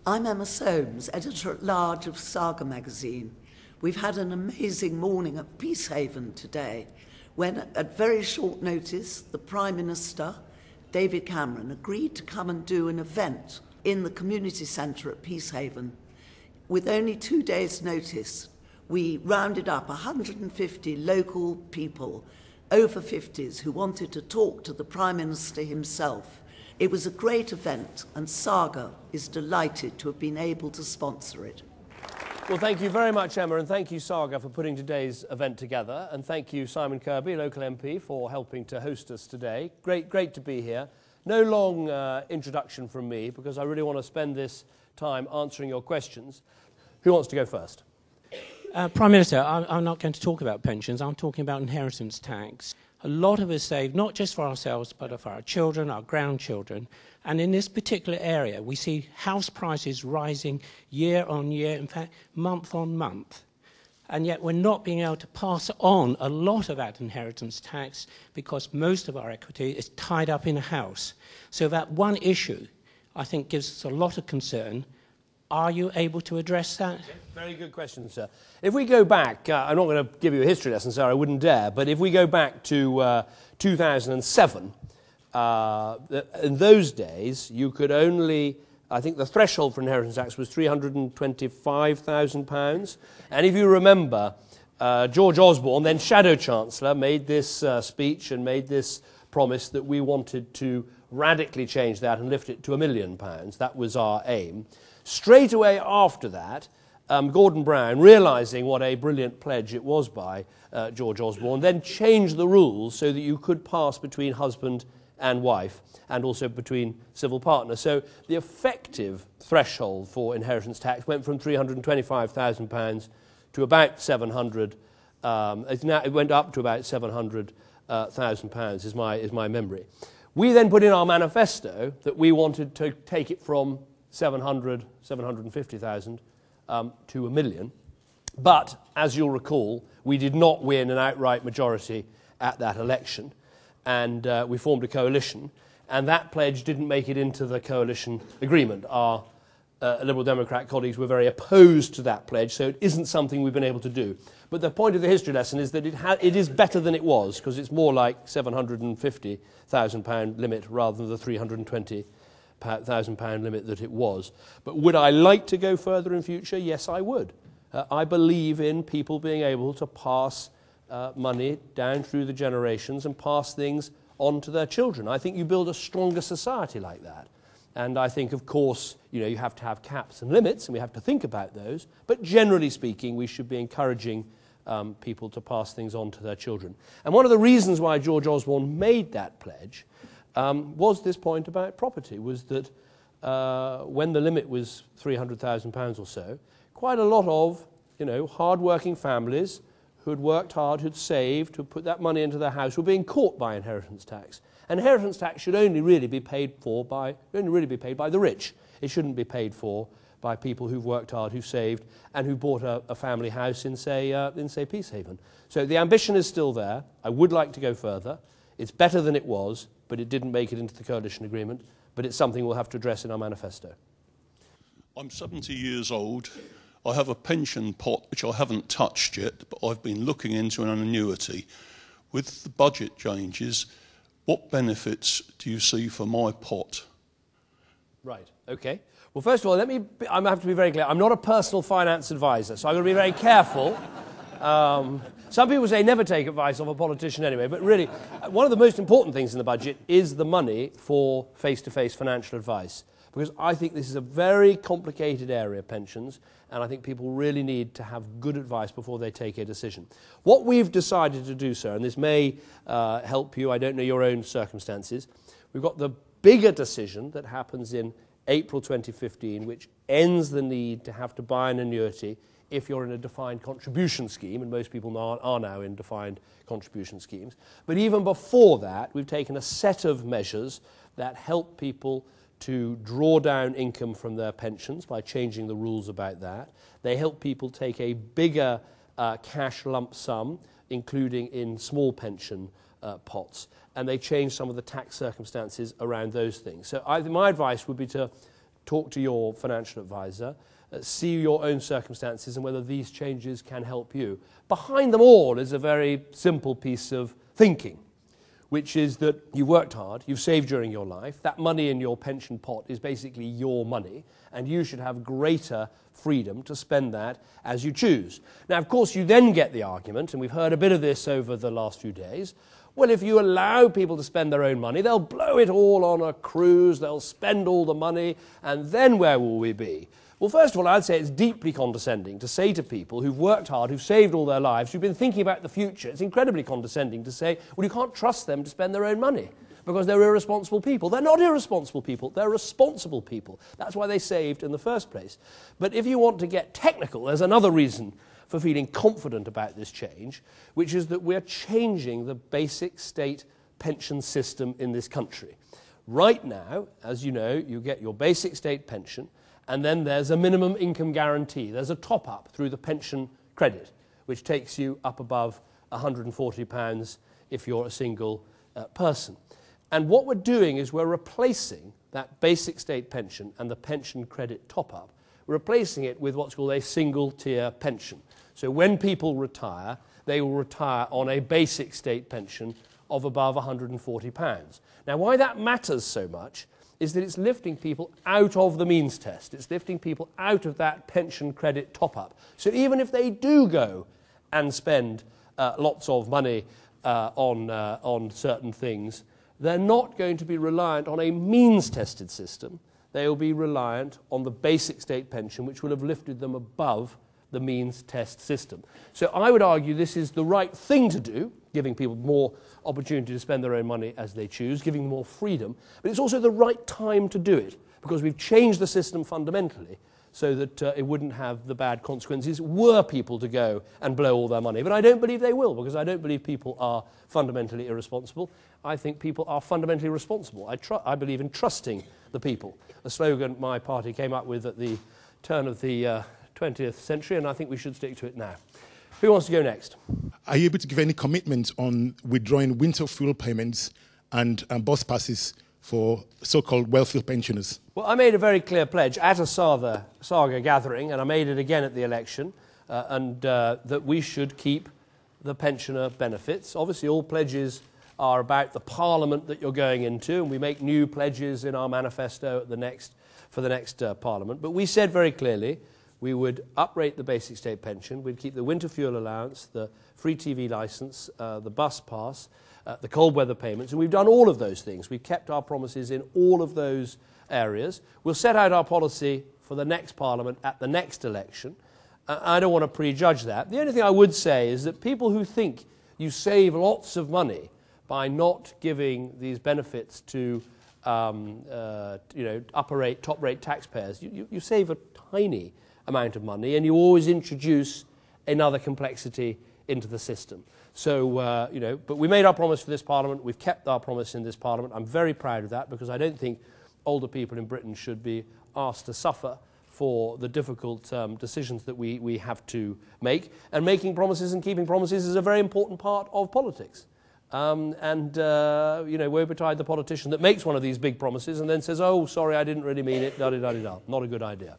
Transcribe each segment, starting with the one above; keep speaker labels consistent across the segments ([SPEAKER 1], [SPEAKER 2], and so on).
[SPEAKER 1] I'm Emma Soames, editor-at-large of Saga magazine. We've had an amazing morning at Peacehaven today, when at very short notice, the Prime Minister, David Cameron, agreed to come and do an event in the community centre at Peacehaven. With only 2 days' notice, we rounded up 150 local people, over 50s, who wanted to talk to the Prime Minister himself. It was a great event, and Saga is delighted to have been able to sponsor it.
[SPEAKER 2] Well, thank you very much, Emma, and thank you, Saga, for putting today's event together. And thank you, Simon Kirby, local MP, for helping to host us today. Great to be here. No long introduction from me, because I really want to spend this time answering your questions. Who wants to go first?
[SPEAKER 3] Prime Minister, I'm not going to talk about pensions. I'm talking about inheritance tax. A lot of us save, not just for ourselves, but for our children, our grandchildren. And in this particular area, we see house prices rising year on year, in fact, month on month. And yet we're not being able to pass on a lot of that inheritance tax because most of our equity is tied up in a house. So that one issue, I think, gives us a lot of concern. Are you able to address that?
[SPEAKER 2] Very good question, sir. If we go back, I'm not going to give you a history lesson, sir, I wouldn't dare, but if we go back to 2007, in those days, you could only, I think the threshold for inheritance tax was £325,000. And if you remember, George Osborne, then Shadow Chancellor, made this speech and made this promise that we wanted to radically change that and lift it to £1 million. That was our aim. Straight away after that, Gordon Brown, realising what a brilliant pledge it was by George Osborne, then changed the rules so that you could pass between husband and wife and also between civil partners. So the effective threshold for inheritance tax went from £325,000 to about £700,000. It went up to about £700,000 is my memory. We then put in our manifesto that we wanted to take it from 750,000 to £1 million. But, as you'll recall, we did not win an outright majority at that election. And we formed a coalition. And that pledge didn't make it into the coalition agreement. Our Liberal Democrat colleagues were very opposed to that pledge, so it isn't something we've been able to do. But the point of the history lesson is that it is better than it was, because it's more like £750,000 limit rather than the £320,000 limit that it was. But would I like to go further in future? Yes, I would. I believe in people being able to pass money down through the generations and pass things on to their children. I think you build a stronger society like that. And I think, of course, you have to have caps and limits, and we have to think about those. But generally speaking, we should be encouraging people to pass things on to their children. And one of the reasons why George Osborne made that pledge was this point about property, was that when the limit was £300,000 or so, quite a lot of, hard-working families who had worked hard, who'd saved, who'd put that money into their house, were being caught by inheritance tax. And inheritance tax should only really be paid by the rich. It shouldn't be paid for by people who've worked hard, who've saved, and who bought a family house in, say, Peacehaven. So the ambition is still there. I would like to go further. It's better than it was, but it didn't make it into the coalition agreement. But it's something we'll have to address in our manifesto.
[SPEAKER 4] I'm 70 years old. I have a pension pot which I haven't touched yet, but I've been looking into an annuity. With the budget changes, what benefits do you see for my pot?
[SPEAKER 2] Right, okay. Well, first of all, I have to be very clear. I'm not a personal finance advisor, so I'm going to be very careful. Some people say never take advice of a politician anyway, but really, one of the most important things in the budget is the money for face-to-face financial advice, because I think this is a very complicated area, pensions, and I think people really need to have good advice before they take a decision. What we've decided to do, sir, and this may help you, I don't know your own circumstances, we've got the bigger decision that happens in April 2015, which ends the need to have to buy an annuity if you're in a defined contribution scheme, and most people are now in defined contribution schemes. But even before that, we've taken a set of measures that help people to draw down income from their pensions by changing the rules about that. They help people take a bigger cash lump sum, including in small pension pots, and they change some of the tax circumstances around those things. So my advice would be to talk to your financial advisor, see your own circumstances and whether these changes can help you. Behind them all is a very simple piece of thinking, which is that you've worked hard, you've saved during your life, that money in your pension pot is basically your money, and you should have greater freedom to spend that as you choose. Now, of course, you then get the argument, and we've heard a bit of this over the last few days, well, if you allow people to spend their own money, they'll blow it all on a cruise, they'll spend all the money, and then where will we be? Well, first of all, I'd say it's deeply condescending to say to people who've worked hard, who've saved all their lives, who've been thinking about the future, it's incredibly condescending to say, well, you can't trust them to spend their own money because they're irresponsible people. They're not irresponsible people, they're responsible people. That's why they saved in the first place. But if you want to get technical, there's another reason for feeling confident about this change, which is that we're changing the basic state pension system in this country. Right now, as you know, you get your basic state pension, and then there's a minimum income guarantee. There's a top-up through the pension credit, which takes you up above £140 if you're a single person. And what we're doing is we're replacing that basic state pension and the pension credit top-up, we're replacing it with what's called a single-tier pension. So when people retire, they will retire on a basic state pension of above £140. Now, why that matters so much is that it's lifting people out of the means test. It's lifting people out of that pension credit top-up. So even if they do go and spend lots of money on certain things, they're not going to be reliant on a means-tested system. They will be reliant on the basic state pension, which will have lifted them above the means test system. So I would argue this is the right thing to do, giving people more opportunity to spend their own money as they choose, giving them more freedom, but it's also the right time to do it, because we've changed the system fundamentally so that it wouldn't have the bad consequences were people to go and blow all their money. But I don't believe they will, because I don't believe people are fundamentally irresponsible. I think people are fundamentally responsible. I believe in trusting the people, a slogan my party came up with at the turn of the 20th century, and I think we should stick to it now. Who wants to go next?
[SPEAKER 5] Are you able to give any commitment on withdrawing winter fuel payments and bus passes for so-called wealthy pensioners?
[SPEAKER 2] Well, I made a very clear pledge at a Saga gathering, and I made it again at the election, that we should keep the pensioner benefits. Obviously, all pledges are about the parliament that you're going into, and we make new pledges in our manifesto for the next parliament. But we said very clearly we would uprate the basic state pension, we'd keep the winter fuel allowance, the free TV licence, the bus pass, the cold weather payments, and we've done all of those things. We've kept our promises in all of those areas. We'll set out our policy for the next parliament at the next election. I don't want to prejudge that. The only thing I would say is that people who think you save lots of money by not giving these benefits to upper-rate, top-rate taxpayers, you save a tiny amount of money, and you always introduce another complexity into the system. So, but we made our promise for this Parliament. We've kept our promise in this Parliament. I'm very proud of that, because I don't think older people in Britain should be asked to suffer for the difficult decisions that we have to make. And making promises and keeping promises is a very important part of politics. Woe betide the politician that makes one of these big promises and then says, oh, sorry, I didn't really mean it, da-da-da-da-da. Not a good idea.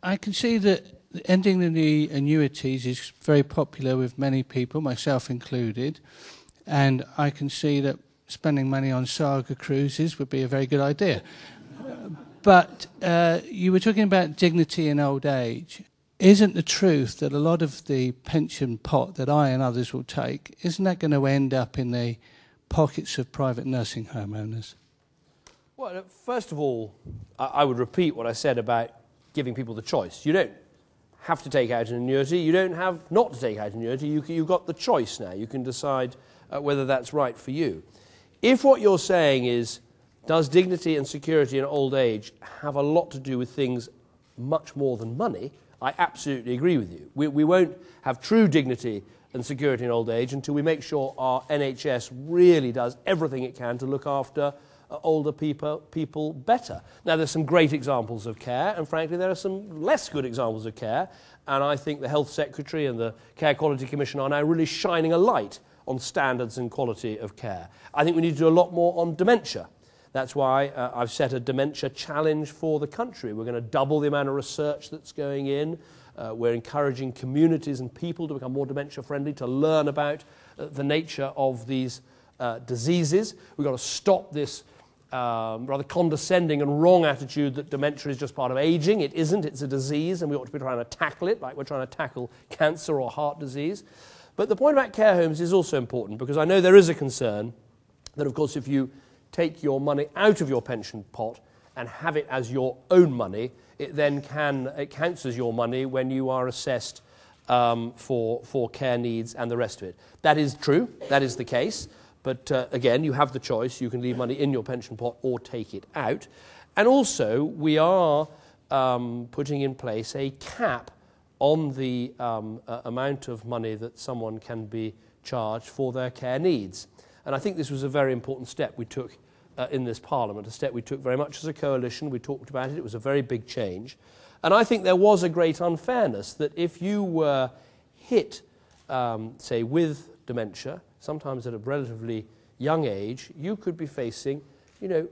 [SPEAKER 6] I can see that ending the annuities is very popular with many people, myself included, and I can see that spending money on Saga cruises would be a very good idea. But you were talking about dignity in old age. Isn't the truth that a lot of the pension pot that I and others will take, isn't that going to end up in the pockets of private nursing home owners?
[SPEAKER 2] Well, first of all, I would repeat what I said about giving people the choice. You don't have to take out an annuity. You don't have not to take out an annuity. You've got the choice now. You can decide whether that's right for you. If what you're saying is, does dignity and security in old age have a lot to do with things much more than money, I absolutely agree with you. We won't have true dignity and security in old age until we make sure our NHS really does everything it can to look after older people better. Now, there's some great examples of care, and frankly, there are some less good examples of care, and I think the Health Secretary and the Care Quality Commission are now really shining a light on standards and quality of care. I think we need to do a lot more on dementia. That's why I've set a dementia challenge for the country. We're going to double the amount of research that's going in. We're encouraging communities and people to become more dementia friendly, to learn about the nature of these diseases. We've got to stop this rather condescending and wrong attitude that dementia is just part of aging. It isn't. It's a disease, and we ought to be trying to tackle it like we're trying to tackle cancer or heart disease. But the point about care homes is also important, because I know there is a concern that, of course, if you take your money out of your pension pot and have it as your own money, it then counts as your money when you are assessed for care needs and the rest of it. That is true. That is the case. But again, you have the choice. You can leave money in your pension pot or take it out. And also, we are putting in place a cap on the amount of money that someone can be charged for their care needs. And I think this was a very important step we took in this Parliament, a step we took very much as a coalition. We talked about it. It was a very big change. And I think there was a great unfairness that if you were hit, say, with dementia, sometimes at a relatively young age, you could be facing,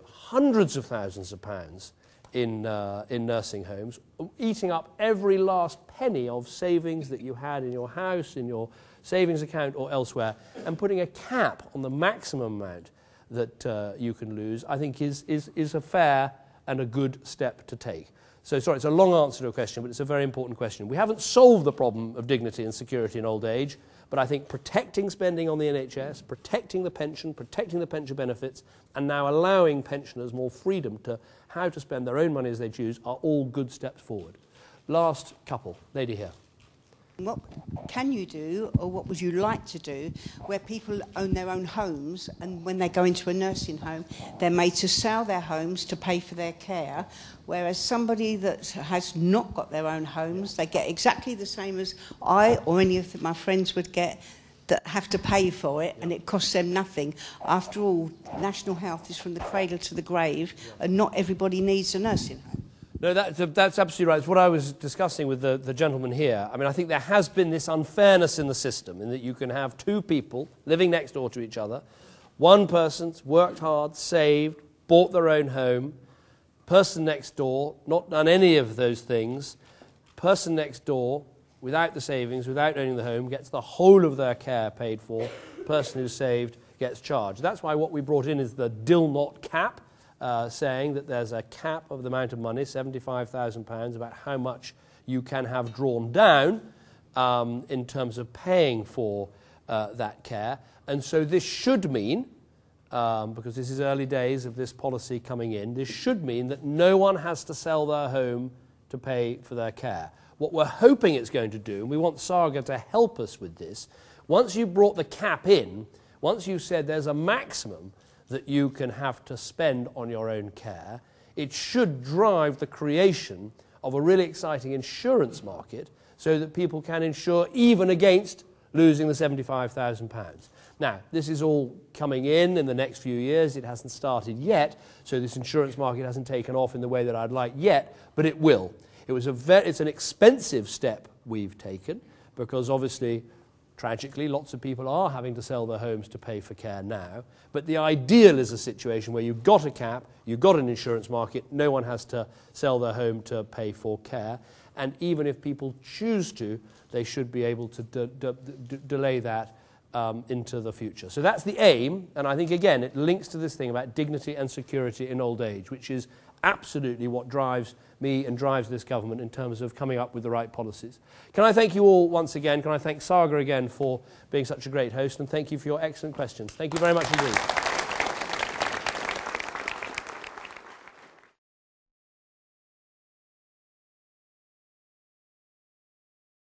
[SPEAKER 2] hundreds of thousands of pounds in nursing homes, eating up every last penny of savings that you had in your house, in your savings account or elsewhere, and putting a cap on the maximum amount that you can lose, I think is a fair and a good step to take. So, sorry, it's a long answer to a question, but it's a very important question. We haven't solved the problem of dignity and security in old age, but I think protecting spending on the NHS, protecting the pension benefits, and now allowing pensioners more freedom to how to spend their own money as they choose are all good steps forward. Last couple, lady here.
[SPEAKER 7] What can you do, or what would you like to do, where people own their own homes, and when they go into a nursing home, they're made to sell their homes to pay for their care, whereas somebody that has not got their own homes, they get exactly the same as I or any of my friends would get, that have to pay for it, and it costs them nothing. After all, national health is from the cradle to the grave, and not everybody needs a nursing home.
[SPEAKER 2] No, that's absolutely right. It's what I was discussing with the gentleman here. I mean, I think there has been this unfairness in the system in that you can have two people living next door to each other. One person's worked hard, saved, bought their own home. Person next door, not done any of those things. Person next door, without the savings, without owning the home, gets the whole of their care paid for. Person who's saved gets charged. That's why what we brought in is the DIL not cap, saying that there's a cap of the amount of money, £75,000, about how much you can have drawn down in terms of paying for that care. And so this should mean, because this is early days of this policy coming in, this should mean that no one has to sell their home to pay for their care. What we're hoping it's going to do, and we want Saga to help us with this, once you brought the cap in, once you said there's a maximum that you can have to spend on your own care, it should drive the creation of a really exciting insurance market so that people can insure even against losing the £75,000. Now, this is all coming in the next few years. It hasn't started yet, so this insurance market hasn't taken off in the way that I'd like yet, but it will. It's an expensive step we've taken, because obviously, tragically, lots of people are having to sell their homes to pay for care now. But the ideal is a situation where you've got a cap, you've got an insurance market, no one has to sell their home to pay for care. And even if people choose to, they should be able to delay that into the future. So that's the aim, and I think, again, it links to this thing about dignity and security in old age, which is absolutely what drives me and drives this government in terms of coming up with the right policies. Can I thank you all once again? Can I thank Saga again for being such a great host? And thank you for your excellent questions. Thank you very much indeed.